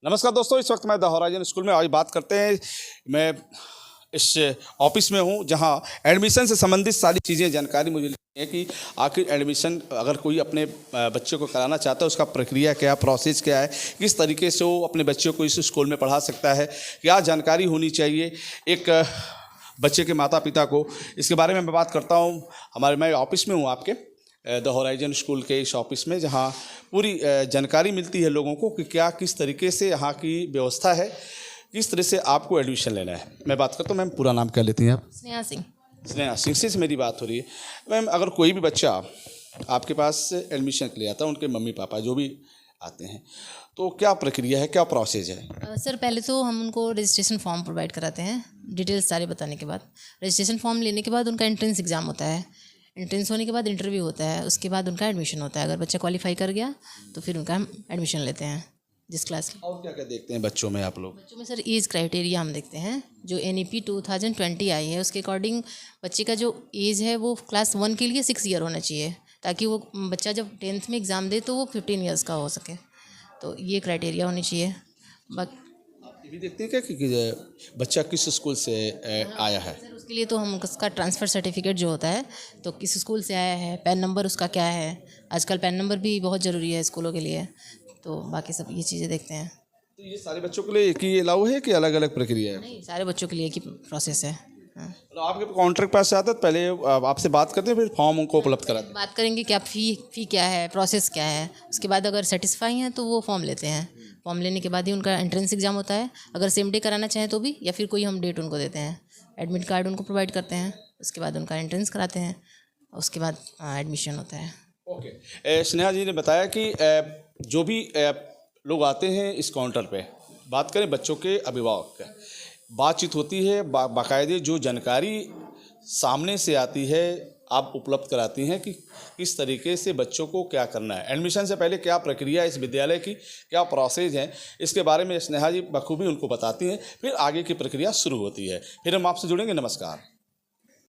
नमस्कार दोस्तों, इस वक्त मैं द होराइजन स्कूल में आज बात करते हैं। मैं इस ऑफिस में हूं जहां एडमिशन से संबंधित सारी चीज़ें जानकारी मुझे लेनी है कि आखिर एडमिशन अगर कोई अपने बच्चे को कराना चाहता है उसका प्रक्रिया क्या है, प्रोसेस क्या है, किस तरीके से वो अपने बच्चे को इस स्कूल में पढ़ा सकता है, क्या जानकारी होनी चाहिए एक बच्चे के माता पिता को। इसके बारे में मैं बात करता हूँ। मैं ऑफिस में हूँ आपके द होराइजन स्कूल के इस ऑफिस में, जहाँ पूरी जानकारी मिलती है लोगों को कि क्या किस तरीके से यहाँ की व्यवस्था है, किस तरह से आपको एडमिशन लेना है। मैं बात करता हूँ। मैम, पूरा नाम क्या लेती हैं आप? स्नेहा सिंह। स्नेहा सिंह से मेरी बात हो रही है। मैम, अगर कोई भी बच्चा आपके पास एडमिशन के लिए आता है, उनके मम्मी पापा जो भी आते हैं, तो क्या प्रक्रिया है, क्या प्रोसेस है? सर, पहले तो हम उनको रजिस्ट्रेशन फॉर्म प्रोवाइड कराते हैं, डिटेल्स सारे बताने के बाद। रजिस्ट्रेशन फॉर्म लेने के बाद उनका एंट्रेंस एग्ज़ाम होता है, एंट्रेंस होने के बाद इंटरव्यू होता है, उसके बाद उनका एडमिशन होता है। अगर बच्चा क्वालिफाई कर गया तो फिर उनका हम एडमिशन लेते हैं जिस क्लास की। और क्या क्या देखते हैं बच्चों में आप लोग? बच्चों में सर एज क्राइटेरिया हम देखते हैं। जो NEP 2020 आई है उसके अकॉर्डिंग बच्चे का जो एज है वो क्लास 1 के लिए 6 ईयर होना चाहिए, ताकि वो बच्चा जब 10th में एग्ज़ाम दे तो वो 15 ईयर्स का हो सके। तो ये क्राइटेरिया होनी चाहिए। बाकी आप ये भी देखते हैं क्या कि बच्चा किस स्कूल से आया है? सर, उसके लिए तो हम उसका ट्रांसफ़र सर्टिफिकेट जो होता है, तो किस स्कूल से आया है, पैन नंबर उसका क्या है। आजकल पैन नंबर भी बहुत ज़रूरी है स्कूलों के लिए। तो बाकी सब ये चीज़ें देखते हैं। तो ये सारे बच्चों के लिए एक ही अलाउ है कि अलग अलग प्रक्रिया है? नहीं, सारे बच्चों के लिए एक ही प्रोसेस है। हाँ, तो आपके काउंटर के पास से आता है, पहले आपसे बात करते हैं, फिर फॉर्म उनको उपलब्ध कराते हैं? बात करेंगे कि आप फ़ी क्या है, प्रोसेस क्या है। उसके बाद अगर सेटिस्फाई हैं तो वो फॉर्म लेते हैं। फॉर्म लेने के बाद ही उनका एंट्रेंस एग्ज़ाम होता है। अगर सेम डे कराना चाहें तो भी, या फिर कोई हम डेट उनको देते हैं। एडमिट कार्ड उनको प्रोवाइड करते हैं, उसके बाद उनका एंट्रेंस कराते हैं, उसके बाद एडमिशन होता है। ओके। स्नेहा जी ने बताया कि जो भी लोग आते हैं इस काउंटर पे, बात करें बच्चों के अभिभावक का, बातचीत होती है, बाकायदे जो जानकारी सामने से आती है आप उपलब्ध कराती हैं कि किस तरीके से बच्चों को क्या करना है, एडमिशन से पहले क्या प्रक्रिया है इस विद्यालय की, क्या प्रोसेस है, इसके बारे में स्नेहा जी बखूबी उनको बताती हैं। फिर आगे की प्रक्रिया शुरू होती है। फिर हम आपसे जुड़ेंगे। नमस्कार।